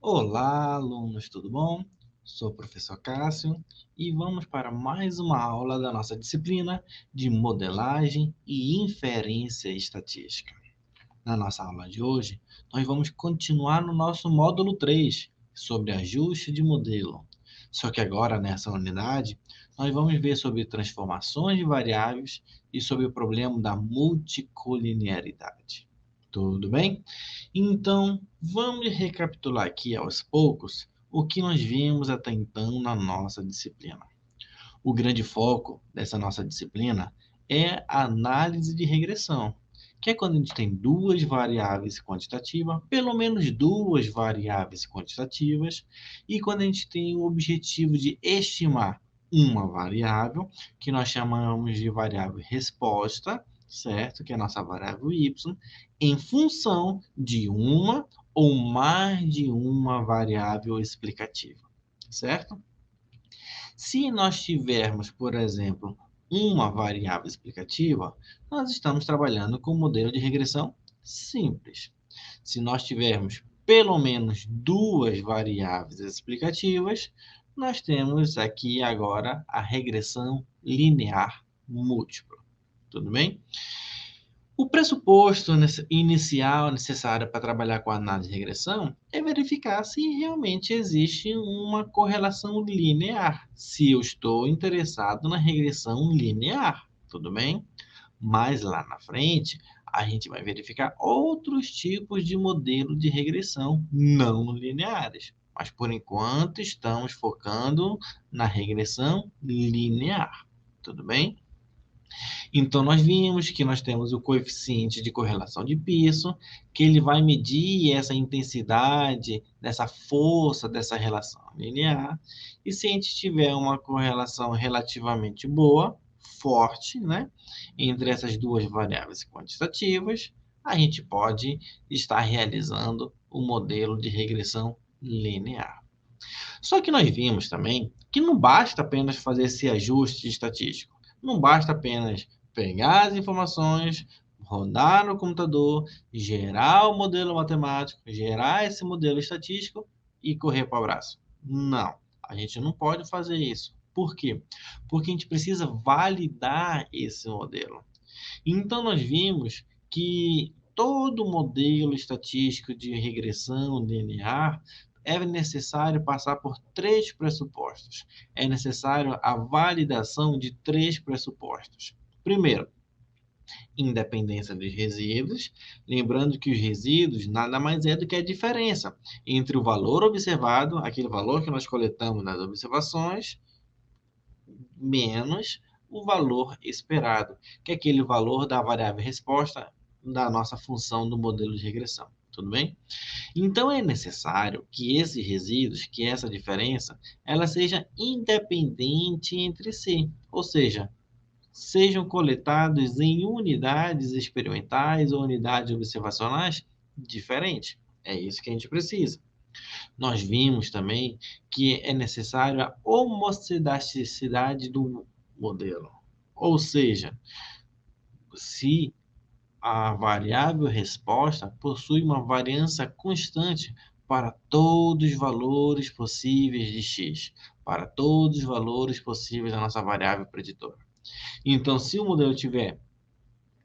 Olá, alunos, tudo bom? Sou o professor Cássio e vamos para mais uma aula da nossa disciplina de modelagem e inferência estatística. Na nossa aula de hoje, nós vamos continuar no nosso módulo 3 sobre ajuste de modelo. Só que agora, nessa unidade, nós vamos ver sobre transformações de variáveis e sobre o problema da multicolinearidade. Tudo bem? Então, vamos recapitular aqui aos poucos o que nós vimos até então na nossa disciplina. O grande foco dessa nossa disciplina é a análise de regressão, que é quando a gente tem duas variáveis quantitativas, pelo menos duas variáveis quantitativas, e quando a gente tem o objetivo de estimar uma variável, que nós chamamos de variável resposta, certo? Que é a nossa variável y, em função de uma ou mais de uma variável explicativa, certo? Se nós tivermos, por exemplo, uma variável explicativa, nós estamos trabalhando com um modelo de regressão simples. Se nós tivermos pelo menos duas variáveis explicativas, nós temos aqui agora a regressão linear múltipla. Tudo bem? O pressuposto inicial necessário para trabalhar com a análise de regressão é verificar se realmente existe uma correlação linear, se eu estou interessado na regressão linear, tudo bem? Mas lá na frente, a gente vai verificar outros tipos de modelo de regressão não lineares. Mas por enquanto estamos focando na regressão linear, tudo bem? Então, nós vimos que nós temos o coeficiente de correlação de Pearson, que ele vai medir essa intensidade, dessa força dessa relação linear. E se a gente tiver uma correlação relativamente boa, forte, né, entre essas duas variáveis quantitativas, a gente pode estar realizando o modelo de regressão linear. Só que nós vimos também que não basta apenas fazer esse ajuste estatístico. Não basta apenas pegar as informações, rodar no computador, gerar o modelo matemático, gerar esse modelo estatístico e correr para o abraço. Não, a gente não pode fazer isso. Por quê? Porque a gente precisa validar esse modelo. Então, nós vimos que todo modelo estatístico de regressão linear é necessário passar por três pressupostos. É necessário a validação de três pressupostos. Primeiro, independência dos resíduos, lembrando que os resíduos nada mais é do que a diferença entre o valor observado, aquele valor que nós coletamos nas observações, menos o valor esperado, que é aquele valor da variável resposta da nossa função do modelo de regressão. Tudo bem? Então, é necessário que esses resíduos, que essa diferença, ela seja independente entre si, ou seja, sejam coletados em unidades experimentais ou unidades observacionais diferentes. É isso que a gente precisa. Nós vimos também que é necessário a homocedasticidade do modelo. Ou seja, se a variável resposta possui uma variância constante para todos os valores possíveis de x, para todos os valores possíveis da nossa variável preditora. Então, se o modelo tiver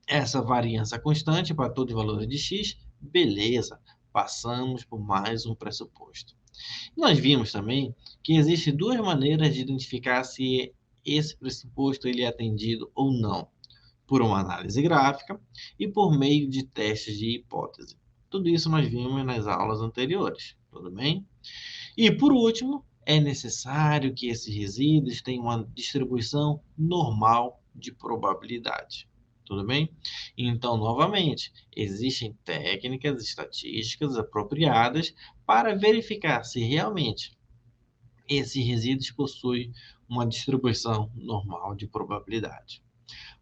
essa variância constante para todos os valores de x, beleza, passamos por mais um pressuposto. Nós vimos também que existem duas maneiras de identificar se esse pressuposto ele é atendido ou não, por uma análise gráfica e por meio de testes de hipótese. Tudo isso nós vimos nas aulas anteriores, tudo bem? E por último, é necessário que esses resíduos tenham uma distribuição normal de probabilidade. Tudo bem? Então, novamente, existem técnicas estatísticas apropriadas para verificar se realmente esses resíduos possuem uma distribuição normal de probabilidade.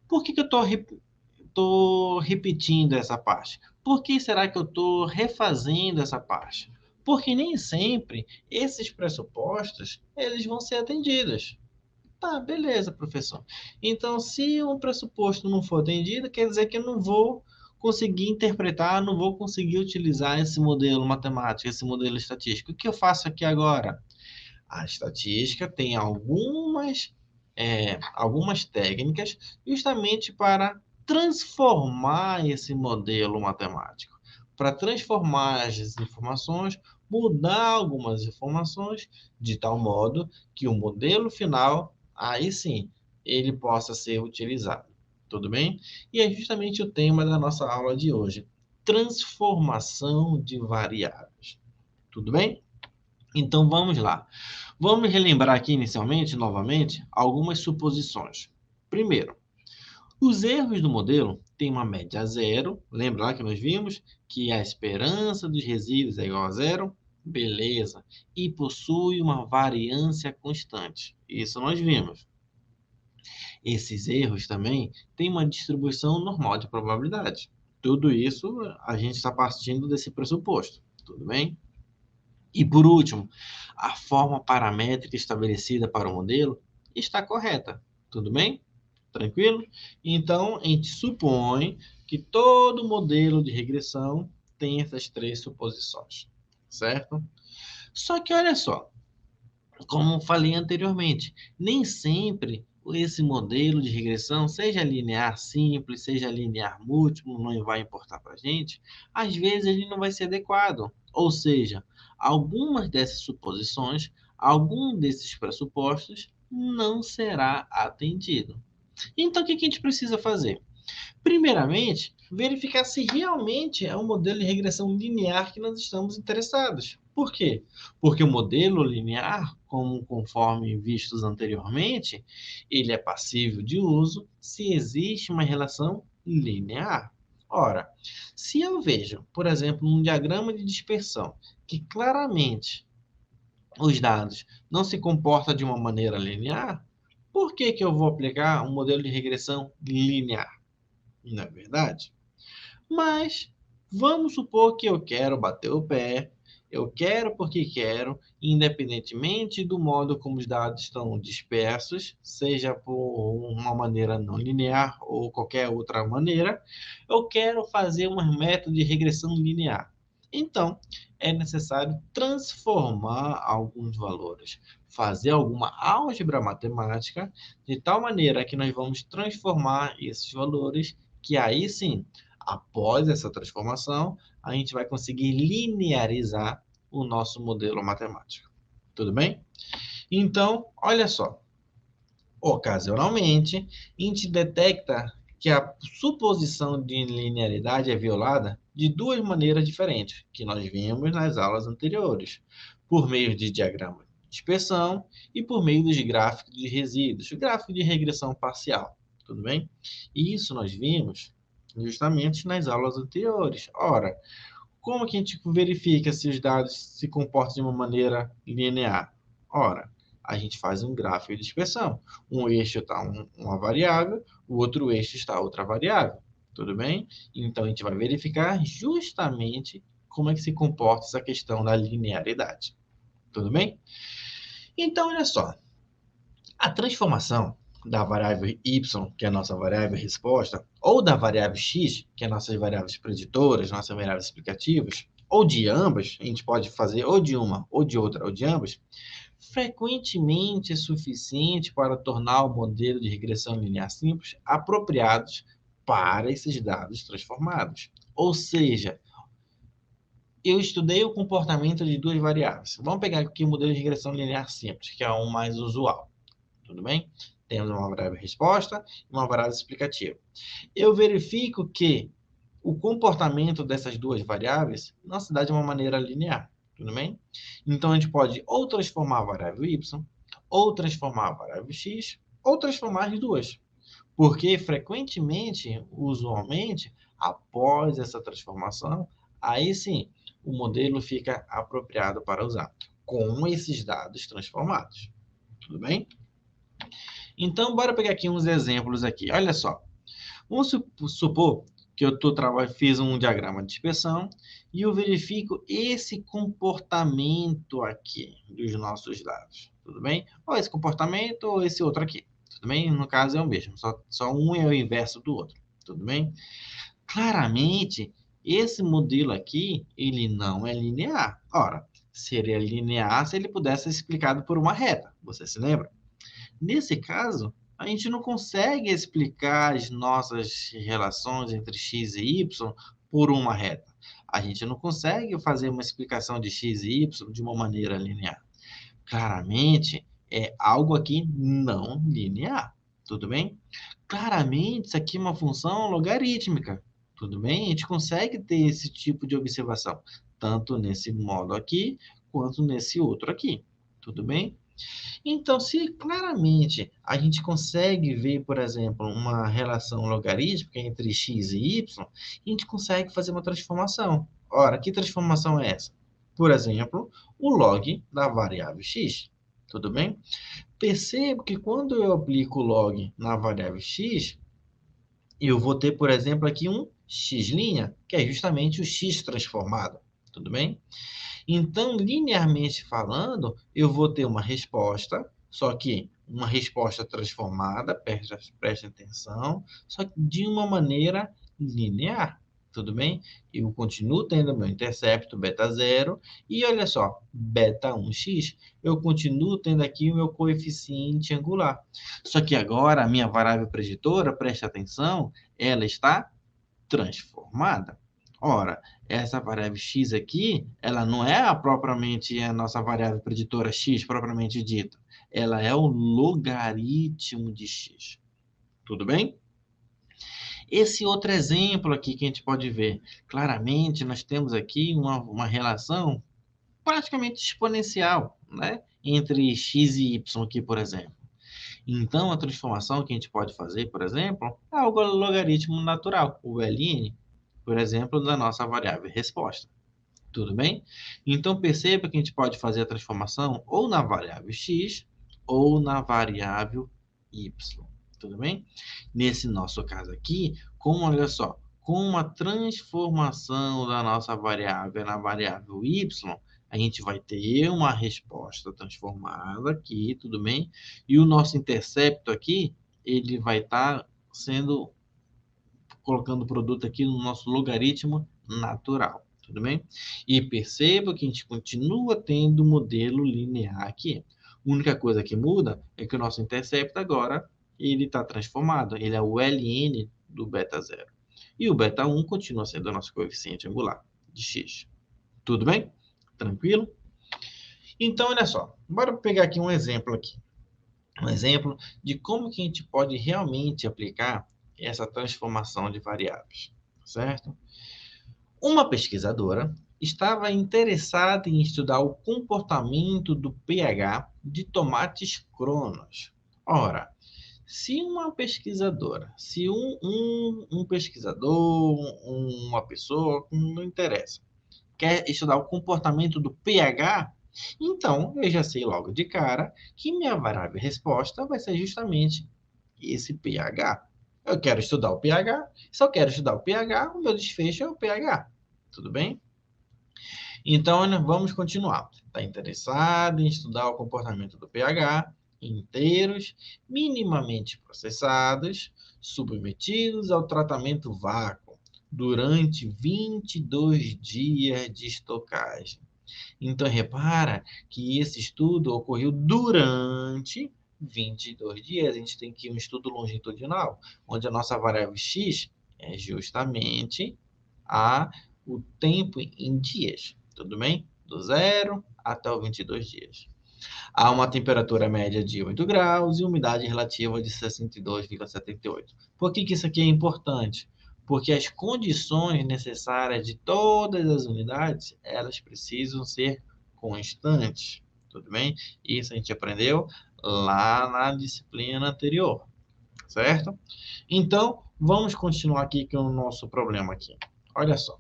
Por que eu estou repetindo essa parte? Por que será que eu estou refazendo essa parte? Porque nem sempre esses pressupostos eles vão ser atendidos. Tá, beleza, professor. Então, se um pressuposto não for atendido, quer dizer que eu não vou conseguir interpretar, não vou conseguir utilizar esse modelo matemático, esse modelo estatístico. O que eu faço aqui agora? A estatística tem algumas técnicas justamente para transformar esse modelo matemático, para transformar as informações, mudar algumas informações de tal modo que o modelo final, aí sim, ele possa ser utilizado. Tudo bem? E é justamente o tema da nossa aula de hoje: transformação de variáveis. Tudo bem? Então vamos lá. Vamos relembrar aqui inicialmente, novamente, algumas suposições. Primeiro, os erros do modelo têm uma média zero. Lembra lá que nós vimos que a esperança dos resíduos é igual a zero? Beleza. E possui uma variância constante. Isso nós vimos. Esses erros também têm uma distribuição normal de probabilidade. Tudo isso a gente está partindo desse pressuposto. Tudo bem? E por último, a forma paramétrica estabelecida para o modelo está correta. Tudo bem? Tranquilo? Então, a gente supõe que todo modelo de regressão tem essas três suposições, certo? Só que olha só, como falei anteriormente, nem sempre esse modelo de regressão, seja linear simples, seja linear múltiplo, não vai importar para a gente, às vezes ele não vai ser adequado. Ou seja, algumas dessas suposições, algum desses pressupostos não será atendido. Então, o que a gente precisa fazer? Primeiramente, verificar se realmente é um modelo de regressão linear que nós estamos interessados. Por quê? Porque o modelo linear, conforme vistos anteriormente, ele é passível de uso se existe uma relação linear. Ora, se eu vejo, por exemplo, um diagrama de dispersão que claramente os dados não se comportam de uma maneira linear, por que eu vou aplicar um modelo de regressão linear? Não é verdade? Mas vamos supor que eu quero bater o pé, eu quero porque quero, independentemente do modo como os dados estão dispersos, seja por uma maneira não linear ou qualquer outra maneira, eu quero fazer um método de regressão linear. Então, é necessário transformar alguns valores, fazer alguma álgebra matemática, de tal maneira que nós vamos transformar esses valores, que aí sim, após essa transformação, a gente vai conseguir linearizar o nosso modelo matemático. Tudo bem? Então, olha só. Ocasionalmente, a gente detecta que a suposição de linearidade é violada de duas maneiras diferentes, que nós vimos nas aulas anteriores, por meio de diagrama de dispersão e por meio dos gráficos de resíduos, gráfico de regressão parcial. Tudo bem? E isso nós vimos justamente nas aulas anteriores. Ora, como que a gente verifica se os dados se comportam de uma maneira linear? Ora, a gente faz um gráfico de dispersão. Um eixo está uma variável, o outro eixo está outra variável. Tudo bem? Então, a gente vai verificar justamente como é que se comporta essa questão da linearidade. Tudo bem? Então, olha só. A transformação da variável y, que é a nossa variável resposta, ou da variável x, que é nossas variáveis preditoras, nossas variáveis explicativas, ou de ambas, a gente pode fazer ou de uma, ou de outra, ou de ambas, frequentemente é suficiente para tornar o modelo de regressão linear simples apropriados para esses dados transformados. Ou seja, eu estudei o comportamento de duas variáveis. Vamos pegar aqui o modelo de regressão linear simples, que é o mais usual. Tudo bem? Temos uma variável resposta e uma variável explicativa. Eu verifico que o comportamento dessas duas variáveis não se dá de uma maneira linear. Tudo bem? Então, a gente pode ou transformar a variável y, ou transformar a variável x, ou transformar as duas. Porque, frequentemente, usualmente, após essa transformação, aí sim, o modelo fica apropriado para usar, com esses dados transformados. Tudo bem? Então, bora pegar aqui uns exemplos aqui. Olha só. Vamos supor que eu fiz um diagrama de dispersão e eu verifico esse comportamento aqui dos nossos dados. Tudo bem? Ou esse comportamento ou esse outro aqui. Tudo bem? No caso é o mesmo. Só um é o inverso do outro. Tudo bem? Claramente, esse modelo aqui, ele não é linear. Ora, seria linear se ele pudesse ser explicado por uma reta. Você se lembra? Nesse caso, a gente não consegue explicar as nossas relações entre x e y por uma reta. A gente não consegue fazer uma explicação de x e y de uma maneira linear. Claramente, é algo aqui não linear. Tudo bem? Claramente, isso aqui é uma função logarítmica. Tudo bem? A gente consegue ter esse tipo de observação, tanto nesse modo aqui, quanto nesse outro aqui. Tudo bem? Então, se claramente a gente consegue ver, por exemplo, uma relação logarítmica entre x e y, a gente consegue fazer uma transformação. Ora, que transformação é essa? Por exemplo, o log da variável x. Tudo bem? Percebo que quando eu aplico o log na variável x, eu vou ter, por exemplo, aqui um x', que é justamente o x transformado. Tudo bem? Então, linearmente falando, eu vou ter uma resposta, só que uma resposta transformada, preste atenção, só que de uma maneira linear, tudo bem? Eu continuo tendo meu intercepto beta 0 e olha só, beta 1x, eu continuo tendo aqui o meu coeficiente angular. Só que agora a minha variável preditora, preste atenção, ela está transformada. Ora, essa variável x aqui, ela não é propriamente a nossa variável preditora x propriamente dita. Ela é o logaritmo de x. Tudo bem? Esse outro exemplo aqui que a gente pode ver, claramente nós temos aqui uma relação praticamente exponencial, né? Entre x e y aqui, por exemplo. Então, a transformação que a gente pode fazer, por exemplo, é algo logaritmo natural, o ln, por exemplo, da nossa variável resposta. Tudo bem? Então, perceba que a gente pode fazer a transformação ou na variável x ou na variável y. Tudo bem? Nesse nosso caso aqui, como olha só, com uma transformação da nossa variável na variável y, a gente vai ter uma resposta transformada aqui, tudo bem? E o nosso intercepto aqui, ele vai estar sendo colocando o produto aqui no nosso logaritmo natural, tudo bem? E perceba que a gente continua tendo o modelo linear aqui. A única coisa que muda é que o nosso intercepto agora ele está transformado, ele é o ln do beta 0. E o beta 1 continua sendo o nosso coeficiente angular de x. Tudo bem? Tranquilo? Então, olha só, bora pegar aqui um exemplo aqui. Um exemplo de como que a gente pode realmente aplicar essa transformação de variáveis, certo? Uma pesquisadora estava interessada em estudar o comportamento do pH de tomates cronos. Ora, se uma pesquisadora, se um pesquisador, uma pessoa, não interessa, quer estudar o comportamento do pH, então eu já sei logo de cara que minha variável resposta vai ser justamente esse pH. Eu quero estudar o pH, se eu quero estudar o pH, o meu desfecho é o pH. Tudo bem? Então, vamos continuar. Está interessado em estudar o comportamento do pH, inteiros, minimamente processados, submetidos ao tratamento vácuo durante 22 dias de estocagem. Então, repara que esse estudo ocorreu durante 22 dias. A gente tem aqui um estudo longitudinal, onde a nossa variável x é justamente o tempo em dias, tudo bem? Do 0 até os 22 dias. Há uma temperatura média de 8 graus e umidade relativa de 62,78. Por que isso aqui é importante? Porque as condições necessárias de todas as unidades, elas precisam ser constantes, tudo bem? Isso a gente aprendeu lá na disciplina anterior, certo? Então, vamos continuar aqui com o nosso problema aqui. Olha só.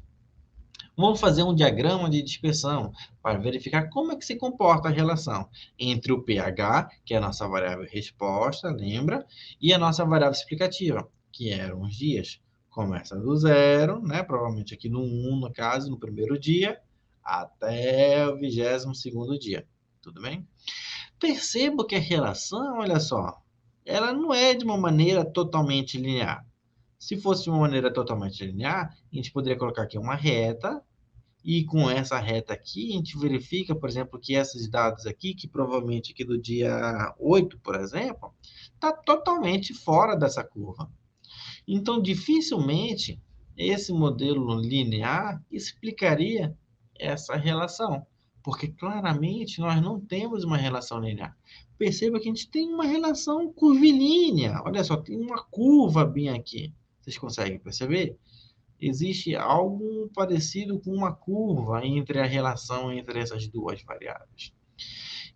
Vamos fazer um diagrama de dispersão para verificar como é que se comporta a relação entre o pH, que é a nossa variável resposta, lembra? E a nossa variável explicativa, que eram os dias. Começa do 0, né? Provavelmente aqui no 1, no caso, no primeiro dia, até o 22º dia. Tudo bem? Perceba que a relação, olha só, ela não é de uma maneira totalmente linear. Se fosse de uma maneira totalmente linear, a gente poderia colocar aqui uma reta, e com essa reta aqui, a gente verifica, por exemplo, que esses dados aqui, que provavelmente aqui do dia 8, por exemplo, está totalmente fora dessa curva. Então, dificilmente esse modelo linear explicaria essa relação, porque claramente nós não temos uma relação linear. Perceba que a gente tem uma relação curvilínea. Olha só, tem uma curva bem aqui. Vocês conseguem perceber? Existe algo parecido com uma curva entre a relação entre essas duas variáveis.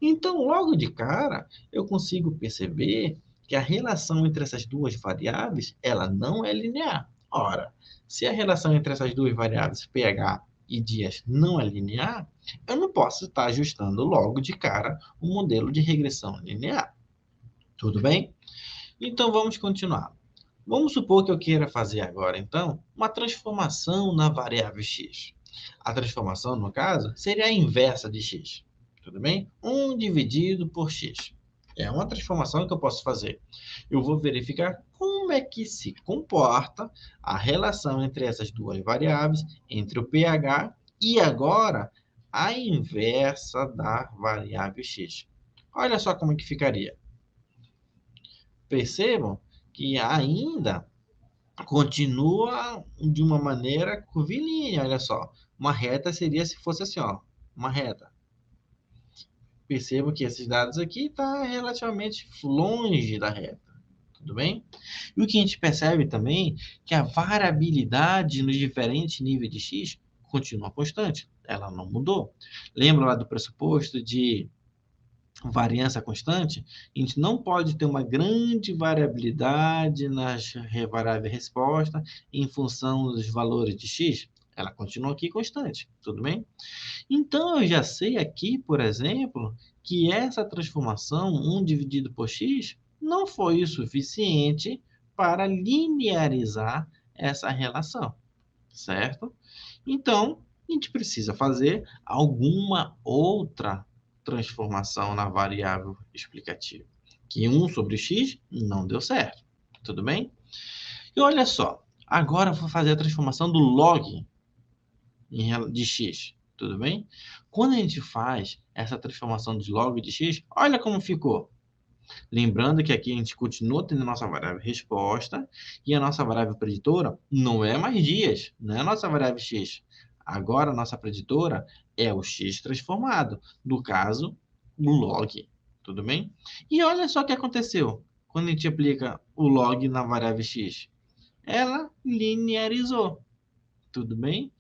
Então, logo de cara, eu consigo perceber que a relação entre essas duas variáveis, ela não é linear. Ora, se a relação entre essas duas variáveis, pH e dias, não é linear, eu não posso estar ajustando logo de cara o modelo de regressão linear. Tudo bem? Então, vamos continuar. Vamos supor que eu queira fazer agora, então, uma transformação na variável x. A transformação, no caso, seria a inversa de x. Tudo bem? 1 dividido por x. É uma transformação que eu posso fazer. Eu vou verificar como é que se comporta a relação entre essas duas variáveis, entre o pH e agora a inversa da variável x. Olha só como é que ficaria. Percebam que ainda continua de uma maneira curvilínea, olha só. Uma reta seria se fosse assim, ó, uma reta. Percebo que esses dados aqui estão relativamente longe da reta, tudo bem? E o que a gente percebe também que a variabilidade nos diferentes níveis de x continua constante, ela não mudou. Lembra lá do pressuposto de variância constante? A gente não pode ter uma grande variabilidade nas variáveis resposta em função dos valores de x. Ela continua aqui constante, tudo bem? Então, eu já sei aqui, por exemplo, que essa transformação, 1 dividido por x, não foi o suficiente para linearizar essa relação, certo? Então, a gente precisa fazer alguma outra transformação na variável explicativa. Que 1 sobre x não deu certo, tudo bem? E olha só, agora eu vou fazer a transformação do log de x, tudo bem? Quando a gente faz essa transformação de log de x, olha como ficou. Lembrando que aqui a gente continua tendo a nossa variável resposta e a nossa variável preditora não é mais dias, não é a nossa variável x. Agora a nossa preditora é o x transformado, no caso, o log, tudo bem? E olha só o que aconteceu quando a gente aplica o log na variável x. Ela linearizou, tudo bem?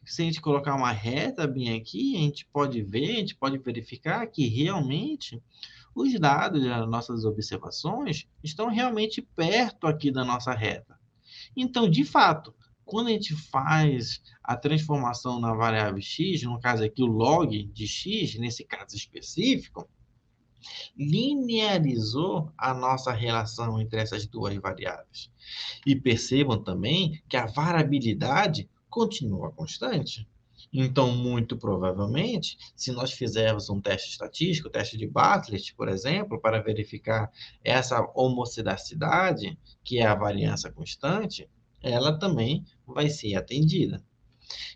Se a gente colocar uma reta bem aqui, a gente pode ver, a gente pode verificar que realmente os dados das nossas observações estão realmente perto aqui da nossa reta. Então, de fato, quando a gente faz a transformação na variável x, no caso aqui o log de x, nesse caso específico, linearizou a nossa relação entre essas duas variáveis. E percebam também que a variabilidade continua constante. Então, muito provavelmente, se nós fizermos um teste estatístico, teste de Bartlett, por exemplo, para verificar essa homocidacidade, que é a variância constante, ela também vai ser atendida.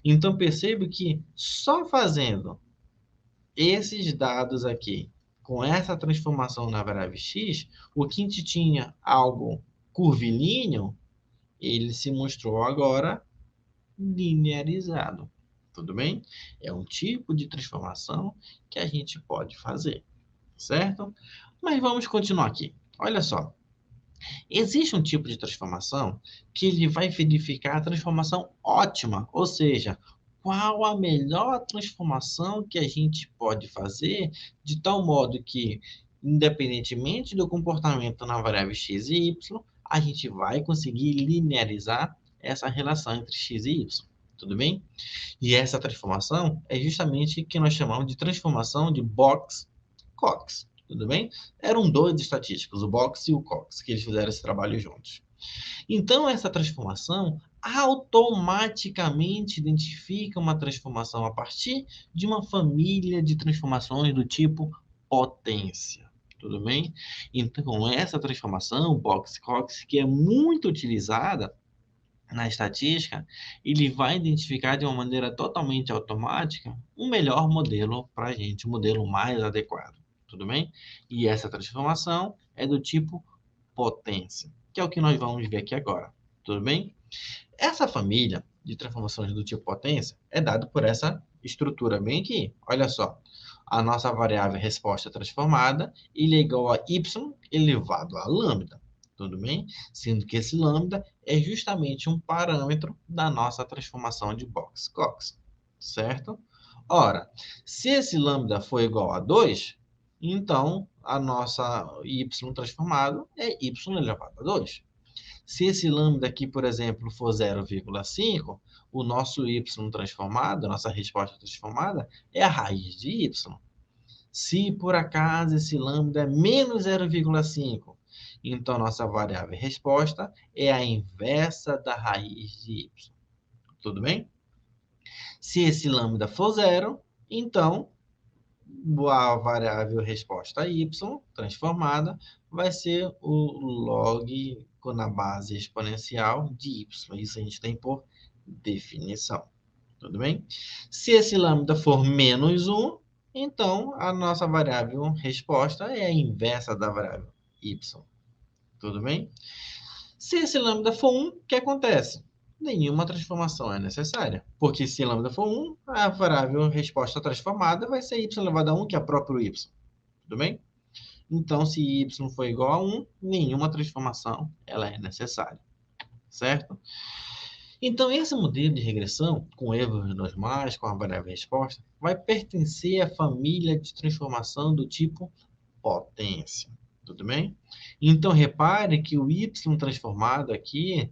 Então, percebe que só fazendo esses dados aqui, com essa transformação na variável x, o que a gente tinha algo curvilíneo, ele se mostrou agora linearizado. Tudo bem? É um tipo de transformação que a gente pode fazer, certo? Mas vamos continuar aqui. Olha só. Existe um tipo de transformação que ele vai verificar a transformação ótima, ou seja, qual a melhor transformação que a gente pode fazer de tal modo que, independentemente do comportamento na variável x e y, a gente vai conseguir linearizar essa relação entre x e y. Tudo bem? E essa transformação é justamente o que nós chamamos de transformação de Box-Cox. Tudo bem? Eram dois estatísticos, o Box e o Cox, que eles fizeram esse trabalho juntos. Então, essa transformação automaticamente identifica uma transformação a partir de uma família de transformações do tipo potência. Tudo bem? Então, essa transformação, Box-Cox, que é muito utilizada na estatística, ele vai identificar de uma maneira totalmente automática o melhor modelo para a gente, o modelo mais adequado, tudo bem? E essa transformação é do tipo potência, que é o que nós vamos ver aqui agora, tudo bem? Essa família de transformações do tipo potência é dada por essa estrutura bem aqui. Olha só, a nossa variável resposta transformada ele é igual a y elevado a lambda, tudo bem? Sendo que esse lambda é justamente um parâmetro da nossa transformação de Box-Cox, certo? Ora, se esse lambda for igual a 2, então a nossa y transformado é y elevado a 2. Se esse lambda aqui, por exemplo, for 0,5, o nosso y transformado, a nossa resposta transformada, é a raiz de y. Se por acaso esse lambda é menos 0,5, então nossa variável resposta é a inversa da raiz de y. Tudo bem? Se esse lambda for zero, então a variável resposta y transformada vai ser o log na base exponencial de y. Isso a gente tem por definição. Tudo bem? Se esse lambda for menos 1, então a nossa variável resposta é a inversa da variável y. Tudo bem? Se esse lambda for 1, o que acontece? Nenhuma transformação é necessária, porque se lambda for 1, a variável resposta transformada vai ser y elevado a 1, que é o próprio y. Tudo bem? Então, se y for igual a 1, nenhuma transformação ela é necessária, certo? Então, esse modelo de regressão, com erros normais, com a variável resposta, vai pertencer à família de transformação do tipo potência. Tudo bem? Então, repare que o y transformado aqui,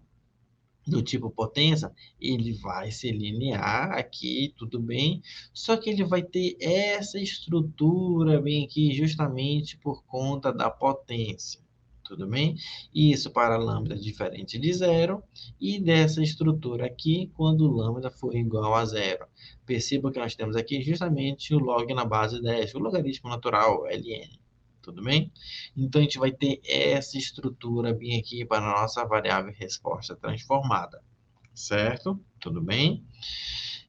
do tipo potência, ele vai ser linear aqui, tudo bem? Só que ele vai ter essa estrutura bem aqui, justamente por conta da potência. Tudo bem? Isso para lambda diferente de zero e dessa estrutura aqui quando lambda for igual a zero. Perceba que nós temos aqui justamente o log na base 10, o logaritmo natural, ln. Tudo bem? Então, a gente vai ter essa estrutura bem aqui para a nossa variável resposta transformada. Certo? Tudo bem?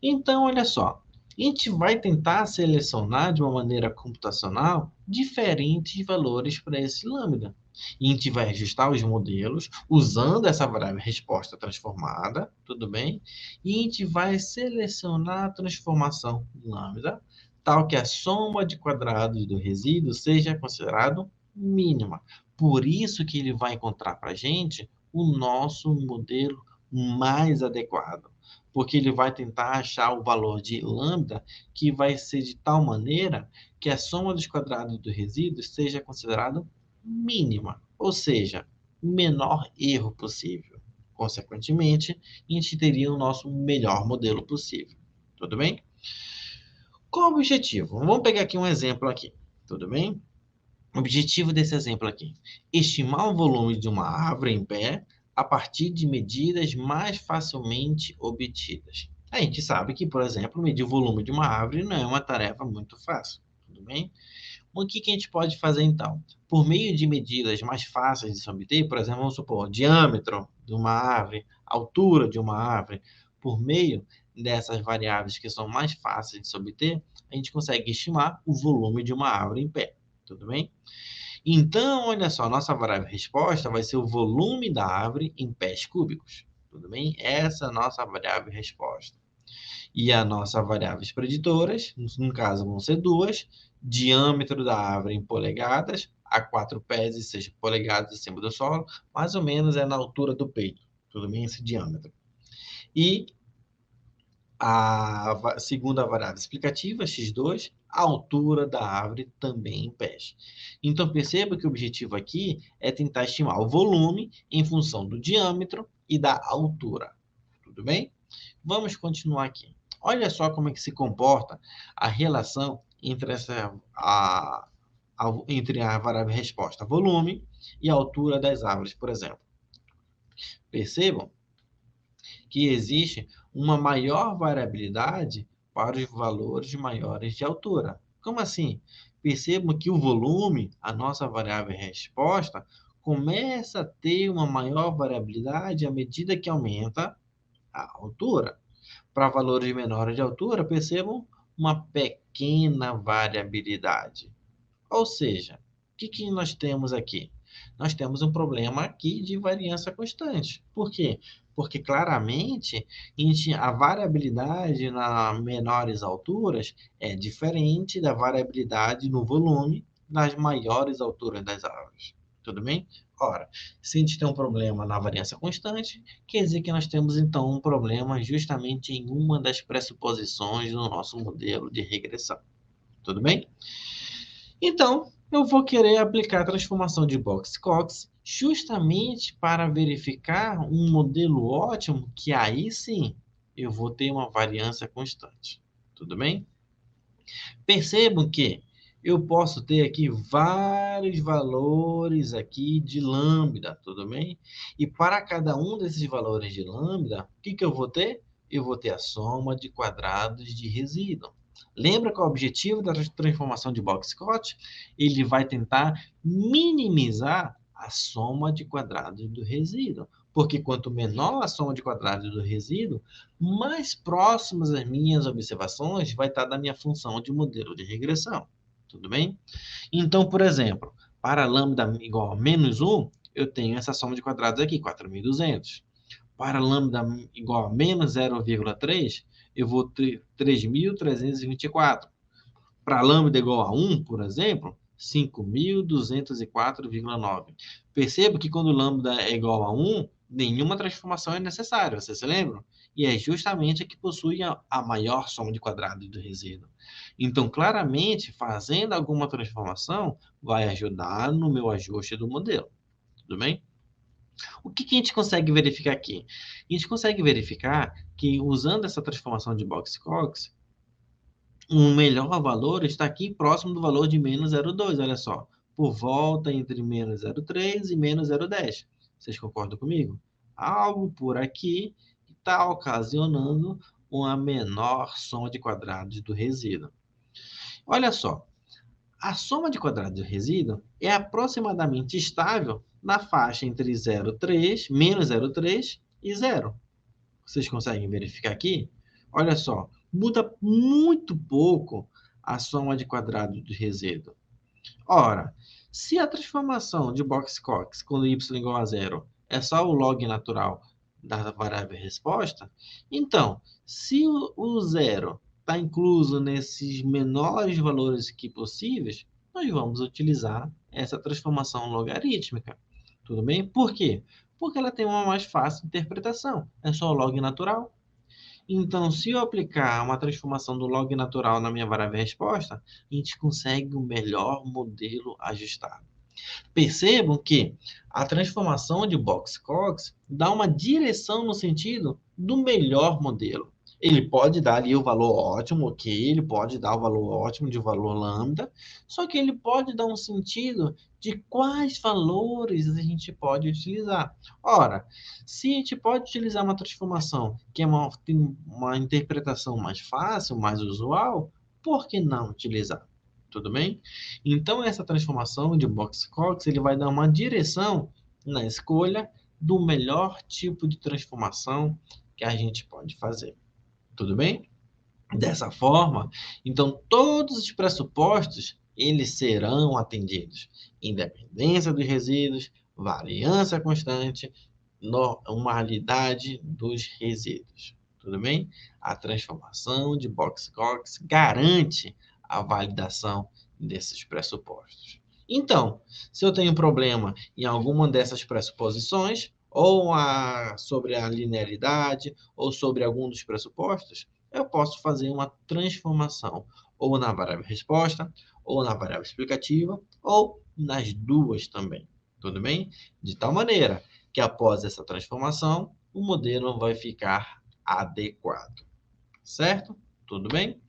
Então, olha só. A gente vai tentar selecionar de uma maneira computacional diferentes valores para esse lambda. E a gente vai ajustar os modelos usando essa variável resposta transformada, tudo bem? E a gente vai selecionar a transformação lambda tal que a soma de quadrados do resíduo seja considerado mínima. Por isso que ele vai encontrar para a gente o nosso modelo mais adequado, porque ele vai tentar achar o valor de lambda que vai ser de tal maneira que a soma dos quadrados do resíduo seja considerada mínima, ou seja, o menor erro possível. Consequentemente, a gente teria o nosso melhor modelo possível. Tudo bem? Qual o objetivo? Vamos pegar aqui um exemplo aqui, tudo bem? O objetivo desse exemplo aqui: estimar o volume de uma árvore em pé a partir de medidas mais facilmente obtidas. A gente sabe que, por exemplo, medir o volume de uma árvore não é uma tarefa muito fácil, tudo bem? O que a gente pode fazer então? Por meio de medidas mais fáceis de se obter, por exemplo, vamos supor, o diâmetro de uma árvore, a altura de uma árvore, por meio dessas variáveis que são mais fáceis de se obter, a gente consegue estimar o volume de uma árvore em pé, tudo bem? Então, olha só, nossa variável resposta vai ser o volume da árvore em pés cúbicos, tudo bem? Essa é a nossa variável resposta. E as nossas variáveis preditoras, no caso, vão ser duas: diâmetro da árvore em polegadas, a 4 pés e 6 polegadas acima do solo, mais ou menos é na altura do peito, tudo bem? Esse diâmetro. E a segunda variável explicativa, x2, a altura da árvore também em pés. Então, perceba que o objetivo aqui é tentar estimar o volume em função do diâmetro e da altura. Tudo bem? Vamos continuar aqui. Olha só como é que se comporta a relação entre entre a variável resposta volume e a altura das árvores, por exemplo. Percebam que existe uma maior variabilidade para os valores maiores de altura. Como assim? Percebam que o volume, a nossa variável resposta, começa a ter uma maior variabilidade à medida que aumenta a altura. Para valores menores de altura, percebam uma pequena variabilidade. Ou seja, o que nós temos aqui? Nós temos um problema aqui de variância constante. Por quê? Porque claramente a variabilidade nas menores alturas é diferente da variabilidade no volume nas maiores alturas das árvores. Tudo bem? Ora, se a gente tem um problema na variância constante, quer dizer que nós temos então um problema justamente em uma das pressuposições do nosso modelo de regressão. Tudo bem? Então, eu vou querer aplicar a transformação de Box-Cox justamente para verificar um modelo ótimo que aí sim eu vou ter uma variância constante. Tudo bem? Percebam que eu posso ter aqui vários valores aqui de lambda, tudo bem? E para cada um desses valores de lambda, o que eu vou ter? Eu vou ter a soma de quadrados de resíduo. Lembra qual é o objetivo da transformação de Box-Scott? Ele vai tentar minimizar a soma de quadrados do resíduo. Porque quanto menor a soma de quadrados do resíduo, mais próximas às minhas observações vai estar da minha função de modelo de regressão. Tudo bem? Então, por exemplo, para lambda igual a menos 1, eu tenho essa soma de quadrados aqui, 4.200. Para lambda igual a menos 0,3, eu vou ter 3.324. Para lambda igual a 1, por exemplo, 5.204,9. Perceba que quando lambda é igual a 1, nenhuma transformação é necessária, vocês se lembram? E é justamente a que possui a maior soma de quadrados do resíduo. Então, claramente, fazendo alguma transformação, vai ajudar no meu ajuste do modelo. Tudo bem? O que a gente consegue verificar aqui? A gente consegue verificar que, usando essa transformação de Box-Cox, um melhor valor está aqui próximo do valor de menos 0,2, olha só. Por volta entre menos 0,3 e menos 0,10. Vocês concordam comigo? Algo por aqui está ocasionando uma menor soma de quadrados do resíduo. Olha só, a soma de quadrados do resíduo é aproximadamente estável na faixa entre 0,3, menos 0,3 e 0. Vocês conseguem verificar aqui? Olha só, muda muito pouco a soma de quadrados do resíduo. Ora, se a transformação de Box-Cox quando y igual a zero é só o log natural da variável resposta, então, se o zero está incluso nesses menores valores aqui possíveis, nós vamos utilizar essa transformação logarítmica. Tudo bem? Por quê? Porque ela tem uma mais fácil interpretação. É só o log natural. Então, se eu aplicar uma transformação do log natural na minha variável resposta, a gente consegue o melhor modelo ajustado. Percebam que a transformação de Box-Cox dá uma direção no sentido do melhor modelo. Ele pode dar ali o valor ótimo, ok, ele pode dar o valor ótimo de valor lambda, só que ele pode dar um sentido de quais valores a gente pode utilizar. Ora, se a gente pode utilizar uma transformação que tem uma interpretação mais fácil, mais usual, por que não utilizar? Tudo bem? Então, essa transformação de Box-Cox ele vai dar uma direção na escolha do melhor tipo de transformação que a gente pode fazer. Tudo bem? Dessa forma, então, todos os pressupostos eles serão atendidos. Independência dos resíduos, variância constante, normalidade dos resíduos. Tudo bem? A transformação de Box-Cox garante a validação desses pressupostos. Então, se eu tenho problema em alguma dessas pressuposições, ou sobre a linearidade, ou sobre algum dos pressupostos, eu posso fazer uma transformação ou na variável resposta, ou na variável explicativa, ou nas duas também. Tudo bem? De tal maneira que após essa transformação, o modelo vai ficar adequado. Certo? Tudo bem?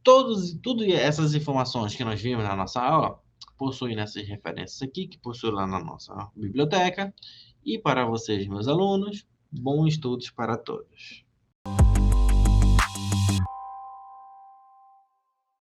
Tudo essas informações que nós vimos na nossa aula possuem nessas referências aqui, que possuem lá na nossa biblioteca. E para vocês, meus alunos, bons estudos para todos.